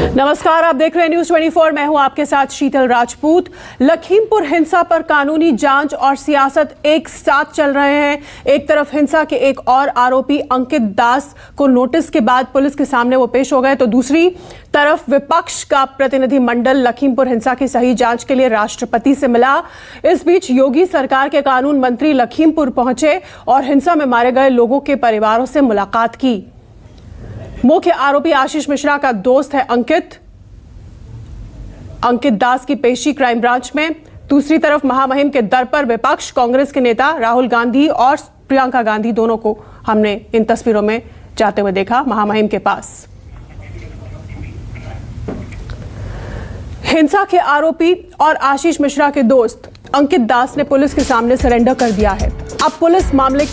नमस्कार, आप देख रहे हैं न्यूज 24। मैं हूं आपके साथ शीतल राजपूत। लखीमपुर हिंसा पर कानूनी जांच और सियासत एक साथ चल रहे हैं। एक तरफ हिंसा के एक और आरोपी अंकित दास को नोटिस के बाद पुलिस के सामने वो पेश हो गए, तो दूसरी तरफ विपक्ष का प्रतिनिधिमंडल लखीमपुर हिंसा की सही जांच के लिए राष्ट्रपति से मिला। इस बीच योगी सरकार के कानून मंत्री लखीमपुर पहुंचे और हिंसा में मारे गए लोगों के परिवारों से मुलाकात की। मुख्य आरोपी आशीष मिश्रा का दोस्त है अंकित दास की पेशी क्राइम ब्रांच में। दूसरी तरफ महामहिम के दर पर विपक्ष कांग्रेस के नेता राहुल गांधी और प्रियंका गांधी दोनों को हमने इन तस्वीरों में जाते हुए देखा महामहिम के पास। हिंसा के आरोपी और आशीष मिश्रा के दोस्त अंकित दास ने पुलिस के सामने सरेंडर कर दिया है। अब पुलिस मामले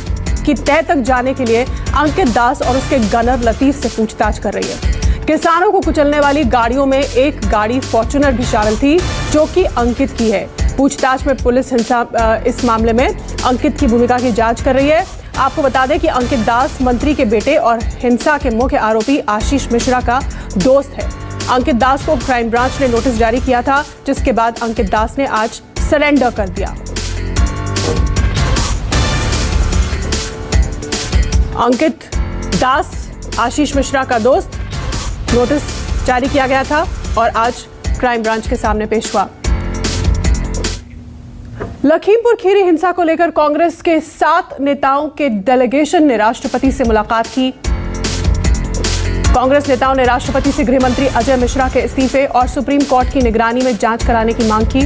की तह तक जाने के लिए अंकित दास और उसके गनर लतीफ से पूछताछ कर रही है। किसानों को कुचलने वाली गाड़ियों में एक गाड़ी फॉर्च्यूनर भी शामिल थी, जो कि अंकित की है। पूछताछ में पुलिस इस मामले में अंकित की भूमिका की जांच कर रही है। आपको बता दें कि अंकित दास मंत्री के बेटे और हिंसा के मुख्य आरोपी आशीष मिश्रा का दोस्त है। अंकित दास को क्राइम ब्रांच ने नोटिस जारी किया था, जिसके बाद अंकित दास ने आज सरेंडर कर दिया। अंकित दास आशीष मिश्रा का दोस्त, नोटिस जारी किया गया था और आज क्राइम ब्रांच के सामने पेश हुआ। लखीमपुर खीरी हिंसा को लेकर कांग्रेस के 7 नेताओं के डेलीगेशन ने राष्ट्रपति से मुलाकात की। कांग्रेस नेताओं ने राष्ट्रपति से गृह मंत्री अजय मिश्रा के इस्तीफे और सुप्रीम कोर्ट की निगरानी में जांच कराने की मांग की।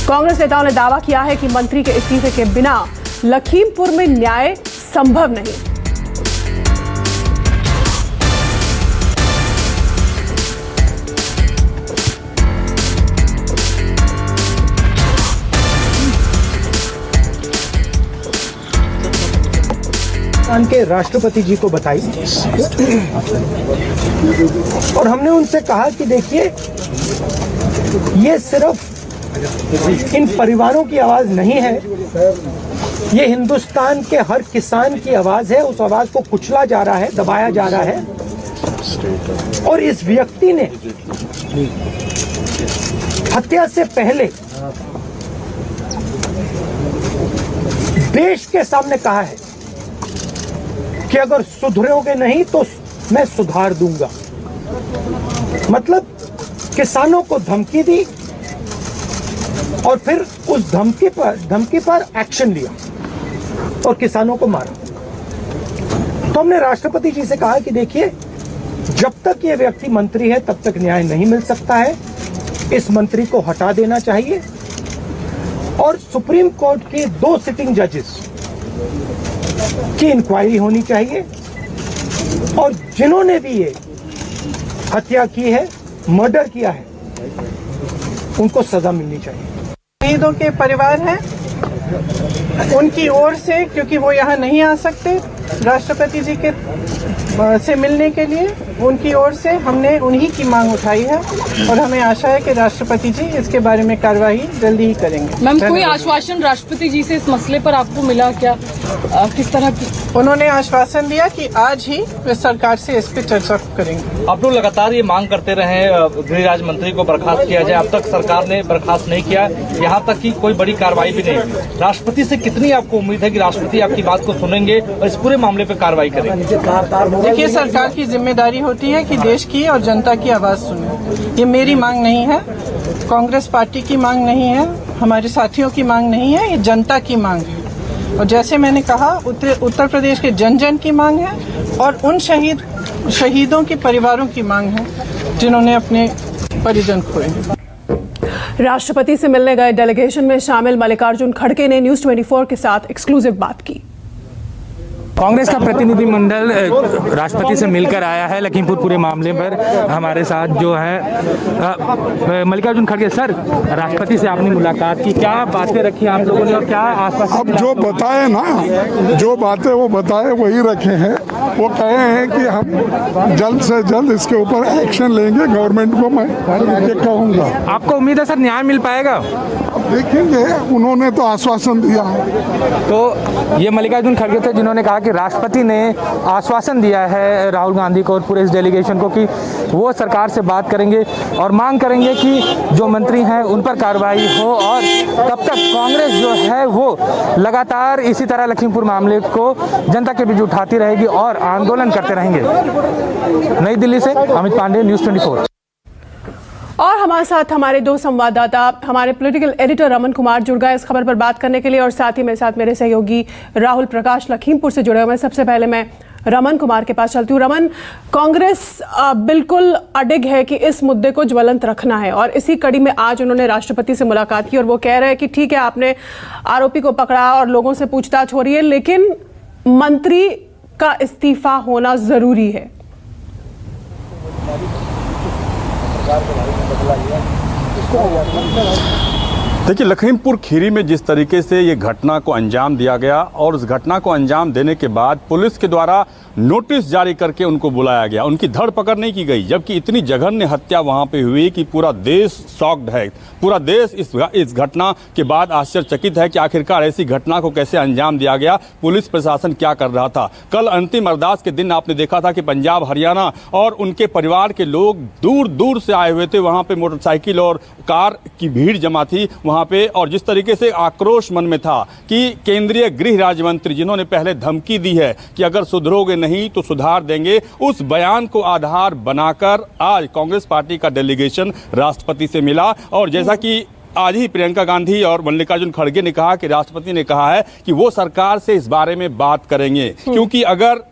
कांग्रेस नेताओं ने दावा किया है कि मंत्री के इस्तीफे के बिना लखीमपुर में न्याय संभव नहीं। के राष्ट्रपति जी को बताई और हमने उनसे कहा कि देखिए, ये सिर्फ इन परिवारों की आवाज नहीं है, ये हिंदुस्तान के हर किसान की आवाज है। उस आवाज को कुचला जा रहा है, दबाया जा रहा है और इस व्यक्ति ने हत्या से पहले देश के सामने कहा है कि अगर सुधरोगे नहीं तो मैं सुधार दूंगा। मतलब किसानों को धमकी दी और फिर उस धमकी पर एक्शन लिया और किसानों को मारा। तो हमने राष्ट्रपति जी से कहा कि देखिए, जब तक ये व्यक्ति मंत्री है तब तक न्याय नहीं मिल सकता है। इस मंत्री को हटा देना चाहिए और सुप्रीम कोर्ट के 2 सिटिंग जजेस की इंक्वायरी होनी चाहिए और जिन्होंने भी ये हत्या की है, मर्डर किया है, उनको सजा मिलनी चाहिए। शहीदों के परिवार हैं, उनकी ओर से, क्योंकि वो यहाँ नहीं आ सकते राष्ट्रपति जी के से मिलने के लिए, उनकी ओर से हमने उन्हीं की मांग उठाई है और हमें आशा है कि राष्ट्रपति जी इसके बारे में कार्रवाई जल्दी ही करेंगे। मैम, कोई आश्वासन राष्ट्रपति जी से इस मसले पर आपको मिला क्या? किस तरह की? उन्होंने आश्वासन दिया कि आज ही वे सरकार से इस पर चर्चा करेंगे। आप लोग लगातार ये मांग करते रहे गृह राज्य मंत्री को बर्खास्त किया जाए, अब तक सरकार ने बर्खास्त नहीं किया, यहाँ तक कि कोई बड़ी कार्रवाई भी नहीं हुई। राष्ट्रपति से कितनी आपको उम्मीद है कि राष्ट्रपति आपकी बात को सुनेंगे और इस पूरे मामले पर कार्रवाई करेंगे? देखिए, सरकार की जिम्मेदारी होती है कि देश की और जनता की आवाज सुने। ये मेरी मांग नहीं है, कांग्रेस पार्टी की मांग नहीं है, हमारे साथियों की मांग नहीं है, ये जनता की मांग है। और जैसे मैंने कहा, उत्तर प्रदेश के जन जन की मांग है और उन शहीदों के परिवारों की मांग है जिन्होंने अपने परिजन खोए। राष्ट्रपति से मिलने गए डेलीगेशन में शामिल मल्लिकार्जुन खड़गे ने न्यूज 24 के साथ एक्सक्लूसिव बात की। कांग्रेस का प्रतिनिधिमंडल राष्ट्रपति से मिलकर आया है लखीमपुर पूरे मामले पर। हमारे साथ जो है मल्लिकार्जुन खड़गे सर, राष्ट्रपति से आपने मुलाकात की, क्या बातें रखी आप लोगों ने और क्या आश्वासन? अब जो बताए ना, जो बातें वो बताए वही रखे हैं। वो कहे हैं कि हम जल्द से जल्द इसके ऊपर एक्शन लेंगे, गवर्नमेंट को मैं ये कहूँगा। आपको उम्मीद है सर न्याय मिल पाएगा? देखेंगे, उन्होंने तो आश्वासन दिया है। तो ये मल्लिकार्जुन खड़गे थे जिन्होंने कहा कि कि राष्ट्रपति ने आश्वासन दिया है राहुल गांधी को और पूरे इस डेलीगेशन को कि वो सरकार से बात करेंगे और मांग करेंगे कि जो मंत्री हैं उन पर कार्रवाई हो, और तब तक कांग्रेस जो है वो लगातार इसी तरह लखीमपुर मामले को जनता के बीच उठाती रहेगी और आंदोलन करते रहेंगे। नई दिल्ली से अमित पांडे, न्यूज़ 24। और हमारे साथ हमारे दो संवाददाता, हमारे पॉलिटिकल एडिटर रमन कुमार जुड़ गए इस खबर पर बात करने के लिए, और साथ ही मेरे साथ मेरे सहयोगी राहुल प्रकाश लखीमपुर से जुड़े हुए हैं। सबसे पहले मैं रमन कुमार के पास चलती हूँ। रमन, कांग्रेस बिल्कुल अडिग है कि इस मुद्दे को ज्वलंत रखना है, और इसी कड़ी में आज उन्होंने राष्ट्रपति से मुलाकात की और वो कह रहे हैं कि ठीक है, आपने आरोपी को पकड़ा और लोगों से पूछताछ हो रही है, लेकिन मंत्री का इस्तीफा होना जरूरी है। देखिए, लखीमपुर खीरी में जिस तरीके से ये घटना को अंजाम दिया गया और उस घटना को अंजाम देने के बाद पुलिस के द्वारा नोटिस जारी करके उनको बुलाया गया, उनकी धरपकड़ नहीं की गई, जबकि इतनी जघन्य हत्या वहां पे हुई कि पूरा देश शॉक्ड है। पूरा देश इस घटना के बाद आश्चर्यचकित है कि आखिरकार ऐसी घटना को कैसे अंजाम दिया गया, पुलिस प्रशासन क्या कर रहा था। कल अंतिम अरदास के दिन आपने देखा था कि पंजाब, हरियाणा और उनके परिवार के लोग दूर दूर से आए हुए थे। वहां पे मोटरसाइकिल और कार की भीड़ जमा थी वहां पे, और जिस तरीके से आक्रोश मन में था कि केंद्रीय गृह राज्य मंत्री, जिन्होंने पहले धमकी दी है कि अगर सुधरोगे नहीं तो सुधार देंगे, उस बयान को आधार बनाकर आज कांग्रेस पार्टी का डेलीगेशन राष्ट्रपति से मिला। और जैसा कि आज ही प्रियंका गांधी और मल्लिकार्जुन खड़गे ने कहा कि राष्ट्रपति ने कहा है कि वो सरकार से इस बारे में बात करेंगे, क्योंकि अगर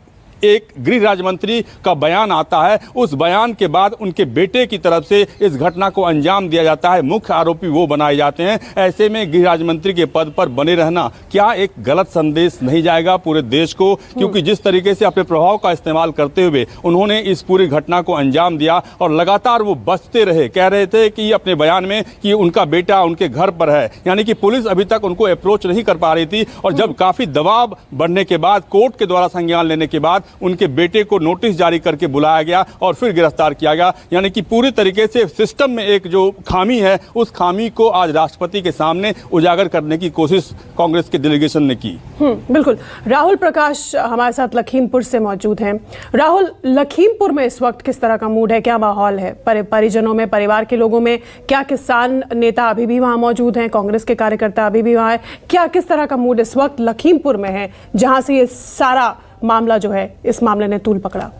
एक गृह राज्य मंत्री का बयान आता है, उस बयान के बाद उनके बेटे की तरफ से इस घटना को अंजाम दिया जाता है, मुख्य आरोपी वो बनाए जाते हैं। ऐसे में गृह राज्य मंत्री के पद पर बने रहना क्या एक गलत संदेश नहीं जाएगा पूरे देश को? क्योंकि जिस तरीके से अपने प्रभाव का इस्तेमाल करते हुए उन्होंने इस पूरी घटना को अंजाम दिया और लगातार वो बचते रहे, कह रहे थे कि अपने बयान में कि उनका बेटा उनके घर पर है, यानी कि पुलिस अभी तक उनको अप्रोच नहीं कर पा रही थी। और जब काफी दबाव बढ़ने के बाद, कोर्ट के द्वारा संज्ञान लेने के बाद उनके बेटे को नोटिस जारी करके बुलाया गया और फिर गिरफ्तार किया गया। यानी कि पूरी तरीके से सिस्टम में एक जो खामी है, उस खामी को आज राष्ट्रपति के सामने उजागर करने की कोशिश कांग्रेस के डेलीगेशन ने की। बिल्कुल। राहुल प्रकाश हमारे साथ लखीमपुर से मौजूद हैं। राहुल, लखीमपुर में इस वक्त किस तरह का मूड है, क्या माहौल है परिजनों में, परिवार के लोगों में? क्या किसान नेता अभी भी वहां मौजूद हैं, कांग्रेस के कार्यकर्ता अभी भी वहां है? क्या किस तरह का मूड इस वक्त लखीमपुर में है, जहां से ये सारा मामला जो है, इस मामले ने तूल पकड़ा?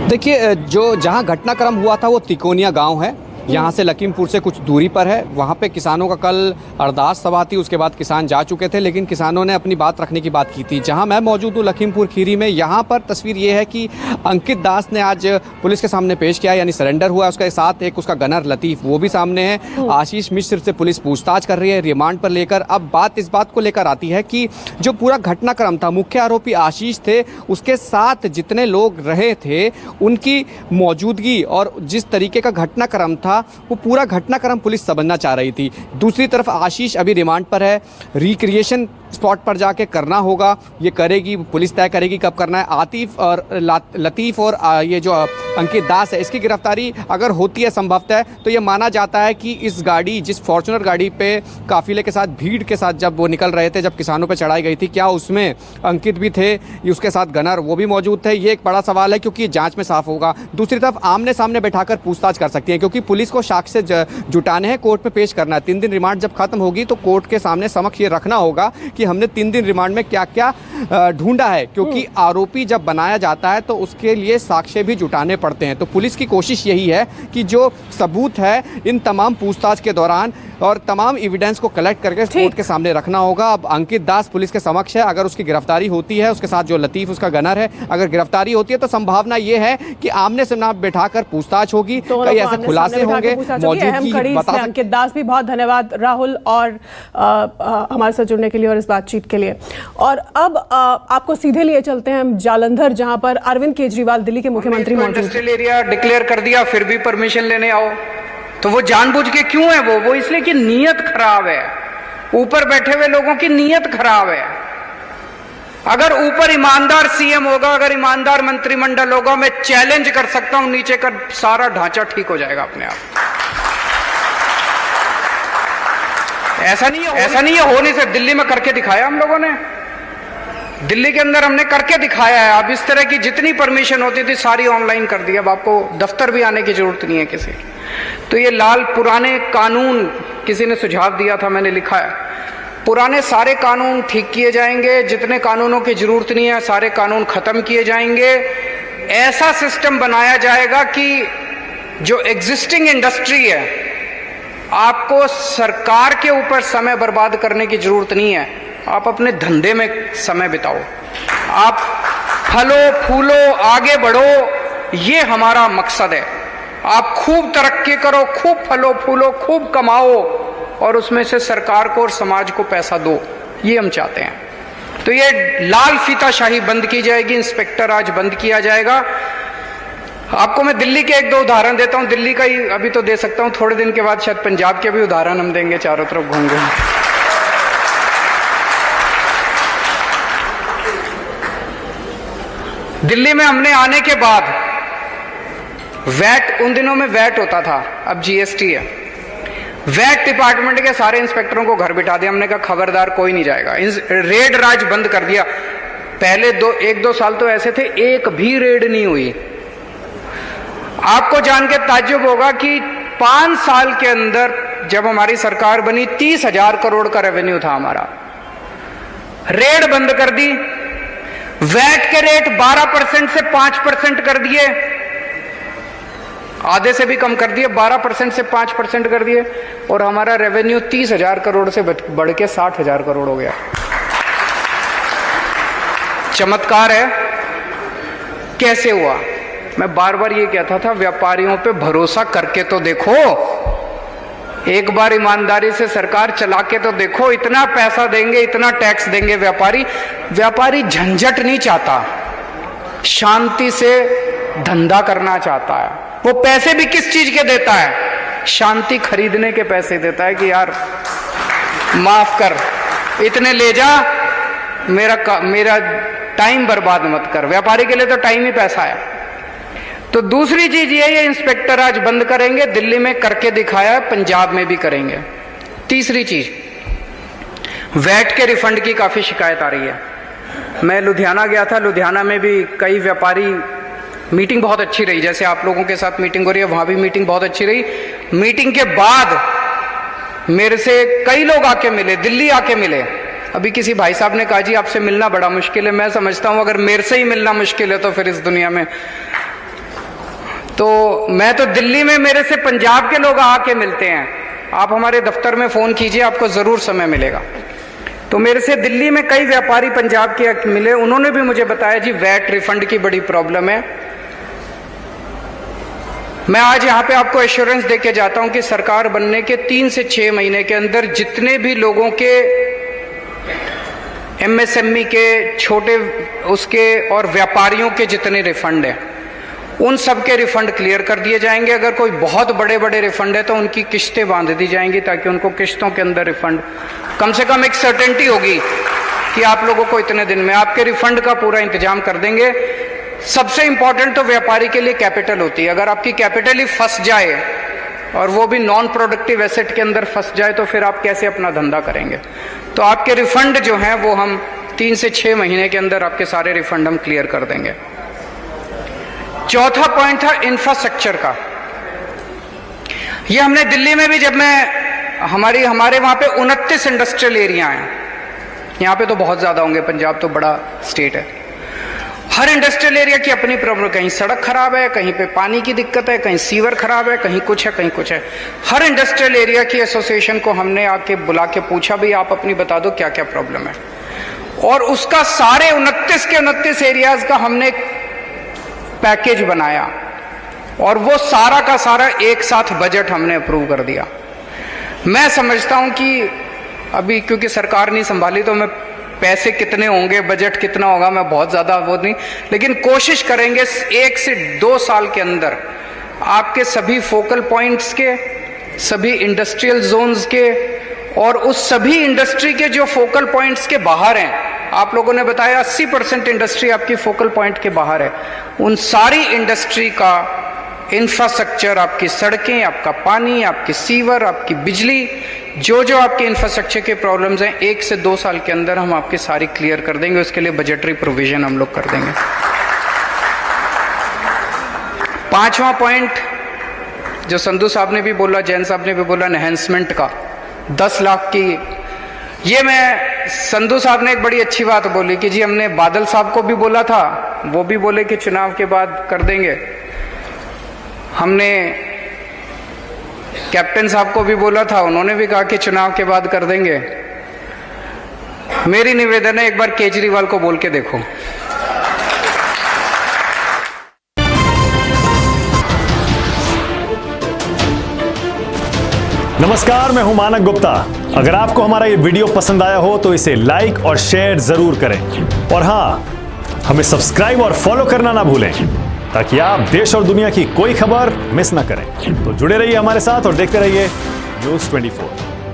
देखिए, जो जहां घटनाक्रम हुआ था वो तिकोनिया गांव है, यहाँ से लखीमपुर से कुछ दूरी पर है। वहाँ पे किसानों का कल अरदास सभा थी, उसके बाद किसान जा चुके थे, लेकिन किसानों ने अपनी बात रखने की बात की थी। जहाँ मैं मौजूद हूँ लखीमपुर खीरी में, यहाँ पर तस्वीर ये है कि अंकित दास ने आज पुलिस के सामने पेश किया, यानी सरेंडर हुआ। उसके साथ एक उसका गनर लतीफ़ वो भी सामने है। आशीष मिश्र से पुलिस पूछताछ कर रही है रिमांड पर लेकर। अब बात इस बात को लेकर आती है कि जो पूरा घटनाक्रम था, मुख्य आरोपी आशीष थे, उसके साथ जितने लोग रहे थे उनकी मौजूदगी और जिस तरीके का घटनाक्रम था, वो पूरा घटनाक्रम पुलिस समझना चाह रही थी। दूसरी तरफ आशीष अभी रिमांड पर है, रिक्रिएशन स्पॉट पर जाके करना होगा, ये करेगी पुलिस, तय करेगी कब करना है। आतिफ और लतीफ़ और ये जो अंकित दास है, इसकी गिरफ्तारी अगर होती है संभवतः, तो ये माना जाता है कि इस गाड़ी, जिस फॉर्च्यूनर गाड़ी पे काफिले के साथ, भीड़ के साथ जब वो निकल रहे थे, जब किसानों पे चढ़ाई गई थी, क्या उसमें अंकित भी थे, उसके साथ गनर वो भी मौजूद थे? ये एक बड़ा सवाल है, क्योंकि जांच में साफ होगा। दूसरी तरफ आमने सामने बैठाकर पूछताछ कर सकती है, क्योंकि पुलिस को साक्ष्य जुटाने हैं, कोर्ट में पेश करना है। 3 दिन रिमांड जब खत्म होगी तो कोर्ट के सामने समक्ष ये रखना होगा कि हमने 3 दिन रिमांड में क्या क्या ढूंढा है, क्योंकि आरोपी जब बनाया जाता है तो उसके लिए साक्ष्य भी जुटाने पड़ते हैं। तो पुलिस की कोशिश यही है कि जो सबूत है इन तमाम पूछताछ के दौरान और तमाम एविडेंस को कलेक्ट करके कोर्ट के सामने रखना होगा। अब अंकित दास पुलिस के समक्ष है, अगर उसकी गिरफ्तारी होती है, उसके साथ जो लतीफ़ उसका गनर है, अगर गिरफ्तारी होती है तो संभावना ये है कि आमने सामने बैठाकर पूछताछ होगी, कई ऐसे खुलासे होंगे, मौजूदगी बता। अंकित दास भी बहुत धन्यवाद राहुल और हमारे साथ जुड़ने के लिए और इस बातचीत के लिए। और अब आपको सीधे लिए चलते हैं हम जालंधर, जहां पर अरविंद केजरीवाल दिल्ली के मुख्यमंत्री मौजूद। इंडस्ट्रियल एरिया डिक्लेयर कर दिया, फिर भी परमिशन लेने आओ, तो वो जानबूझ के क्यों है? वो इसलिए कि नीयत खराब है, ऊपर बैठे हुए लोगों की नीयत खराब है। अगर ऊपर ईमानदार सीएम होगा, अगर ईमानदार मंत्रिमंडल होगा, मैं चैलेंज कर सकता हूं, नीचे का सारा ढांचा ठीक हो जाएगा अपने आप। ऐसा नहीं है, हो नहीं सकता। दिल्ली में करके दिखाया हम लोगों ने, दिल्ली के अंदर हमने करके दिखाया है। अब इस तरह की जितनी परमिशन होती थी सारी ऑनलाइन कर दी, अब आपको दफ्तर भी आने की जरूरत नहीं है किसी। तो ये लाल पुराने कानून, किसी ने सुझाव दिया था, मैंने लिखा है, पुराने सारे कानून ठीक किए जाएंगे, जितने कानूनों की जरूरत नहीं है सारे कानून खत्म किए जाएंगे। ऐसा सिस्टम बनाया जाएगा कि जो एग्जिस्टिंग इंडस्ट्री है, आपको सरकार के ऊपर समय बर्बाद करने की जरूरत नहीं है, आप अपने धंधे में समय बिताओ, आप फलो फूलो आगे बढ़ो, ये हमारा मकसद है। आप खूब तरक्की करो, खूब फलो फूलो, खूब कमाओ और उसमें से सरकार को और समाज को पैसा दो, ये हम चाहते हैं। तो ये लाल फीताशाही बंद की जाएगी, इंस्पेक्टर राज बंद किया जाएगा। आपको मैं दिल्ली के एक दो उदाहरण देता हूं, दिल्ली का ही अभी तो दे सकता हूं, थोड़े दिन के बाद शायद पंजाब के भी उदाहरण हम देंगे, चारों तरफ घूम घूम। दिल्ली में हमने आने के बाद वैट, उन दिनों में वैट होता था, अब जीएसटी है। वैट डिपार्टमेंट के सारे इंस्पेक्टरों को घर बिठा दिया, हमने कहा खबरदार कोई नहीं जाएगा। रेड राज बंद कर दिया। पहले एक दो साल तो ऐसे थे, एक भी रेड नहीं हुई। आपको जान के ताज्जुब होगा कि 5 साल के अंदर जब हमारी सरकार बनी 30,000 करोड़ का रेवेन्यू था हमारा। रेड बंद कर दी, वैट के रेट 12% से 5% कर दिए, आधे से भी कम कर दिए, 12% से 5% कर दिए, और हमारा रेवेन्यू 30,000 करोड़ से बढ़ के 60,000 करोड़ हो गया। चमत्कार है। कैसे हुआ? मैं बार बार ये कहता था, व्यापारियों पे भरोसा करके तो देखो, एक बार ईमानदारी से सरकार चला के तो देखो। इतना पैसा देंगे, इतना टैक्स देंगे व्यापारी झंझट नहीं चाहता, शांति से धंधा करना चाहता है। वो पैसे भी किस चीज के देता है? शांति खरीदने के पैसे देता है कि यार माफ कर, इतने ले जा, मेरा टाइम बर्बाद मत कर। व्यापारी के लिए तो टाइम ही पैसा है। तो दूसरी चीज ये इंस्पेक्टर आज बंद करेंगे, दिल्ली में करके दिखाया, पंजाब में भी करेंगे। तीसरी चीज, वैट के रिफंड की काफी शिकायत आ रही है। मैं लुधियाना गया था, लुधियाना में भी कई व्यापारी, मीटिंग बहुत अच्छी रही, जैसे आप लोगों के साथ मीटिंग हो रही है, वहां भी मीटिंग बहुत अच्छी रही। मीटिंग के बाद मेरे से कई लोग आके मिले, दिल्ली आके मिले। अभी किसी भाई साहब ने कहा जी आपसे मिलना बड़ा मुश्किल है। मैं समझता हूं अगर मेरे से ही मिलना मुश्किल है तो फिर इस दुनिया में, तो मैं तो दिल्ली में मेरे से पंजाब के लोग आके मिलते हैं। आप हमारे दफ्तर में फोन कीजिए, आपको जरूर समय मिलेगा। तो मेरे से दिल्ली में कई व्यापारी पंजाब के मिले, उन्होंने भी मुझे बताया जी वैट रिफंड की बड़ी प्रॉब्लम है। मैं आज यहां पे आपको एश्योरेंस देके जाता हूं कि सरकार बनने के 3 से 6 महीने के अंदर जितने भी लोगों के एमएसएमई के, छोटे उसके और व्यापारियों के जितने रिफंड हैं, उन सब के रिफंड क्लियर कर दिए जाएंगे। अगर कोई बहुत बड़े बड़े रिफंड है तो उनकी किश्तें बांध दी जाएंगी, ताकि उनको किश्तों के अंदर रिफंड, कम से कम एक सर्टेनिटी होगी कि आप लोगों को इतने दिन में आपके रिफंड का पूरा इंतजाम कर देंगे। सबसे इंपॉर्टेंट तो व्यापारी के लिए कैपिटल होती है। अगर आपकी कैपिटल ही फंस जाए, और वो भी नॉन प्रोडक्टिव एसेट के अंदर फंस जाए, तो फिर आप कैसे अपना धंधा करेंगे? तो आपके रिफंड जो हैं वो हम 3 से 6 महीने के अंदर आपके सारे रिफंड हम क्लियर कर देंगे। चौथा पॉइंट था इंफ्रास्ट्रक्चर का। ये हमने दिल्ली में भी, जब मैं हमारे वहां पे 29 इंडस्ट्रियल एरिया हैं, यहाँ पे तो बहुत ज्यादा होंगे, पंजाब तो बड़ा स्टेट है। हर इंडस्ट्रियल एरिया की अपनी प्रॉब्लम, कहीं सड़क खराब है, कहीं पे पानी की दिक्कत है, कहीं सीवर खराब है, कहीं कुछ है, कहीं कुछ है। हर इंडस्ट्रियल एरिया की एसोसिएशन को हमने आके बुला के पूछा, भाई आप अपनी बता दो क्या क्या प्रॉब्लम है, और उसका सारे 29 के 29 एरियाज का हमने पैकेज बनाया, और वो सारा का सारा एक साथ बजट हमने अप्रूव कर दिया। मैं समझता हूं कि अभी क्योंकि सरकार नहीं संभाली, तो मैं पैसे कितने होंगे, बजट कितना होगा, मैं बहुत ज्यादा वो नहीं, लेकिन कोशिश करेंगे 1 से 2 साल के अंदर आपके सभी फोकल पॉइंट्स के, सभी इंडस्ट्रियल जोन्स के, और उस सभी इंडस्ट्री के जो फोकल पॉइंट्स के बाहर हैं, आप लोगों ने बताया 80% इंडस्ट्री आपकी फोकल पॉइंट के बाहर है, उन सारी इंडस्ट्री का इंफ्रास्ट्रक्चर, आपकी सड़कें, आपका पानी, आपकी सीवर, आपकी बिजली, जो जो आपके इंफ्रास्ट्रक्चर के प्रॉब्लम्स हैं 1 से 2 साल के अंदर हम आपकी सारी क्लियर कर देंगे। उसके लिए बजटरी प्रोविजन हम लोग कर देंगे। 5वां पॉइंट जो संधू साहब ने भी बोला, जैन साहब ने भी बोला, एनहेंसमेंट का 10 लाख की, ये मैं संधू साहब ने एक बड़ी अच्छी बात बोली कि जी हमने बादल साहब को भी बोला था, वो भी बोले कि चुनाव के बाद कर देंगे। हमने कैप्टन साहब को भी बोला था, उन्होंने भी कहा कि चुनाव के बाद कर देंगे। मेरी निवेदन है एक बार केजरीवाल को बोल के देखो। नमस्कार, मैं हूं मानक गुप्ता। अगर आपको हमारा ये वीडियो पसंद आया हो तो इसे लाइक और शेयर जरूर करें, और हां, हमें सब्सक्राइब और फॉलो करना ना भूलें ताकि आप देश और दुनिया की कोई खबर मिस ना करें। तो जुड़े रहिए हमारे साथ और देखते रहिए News 24।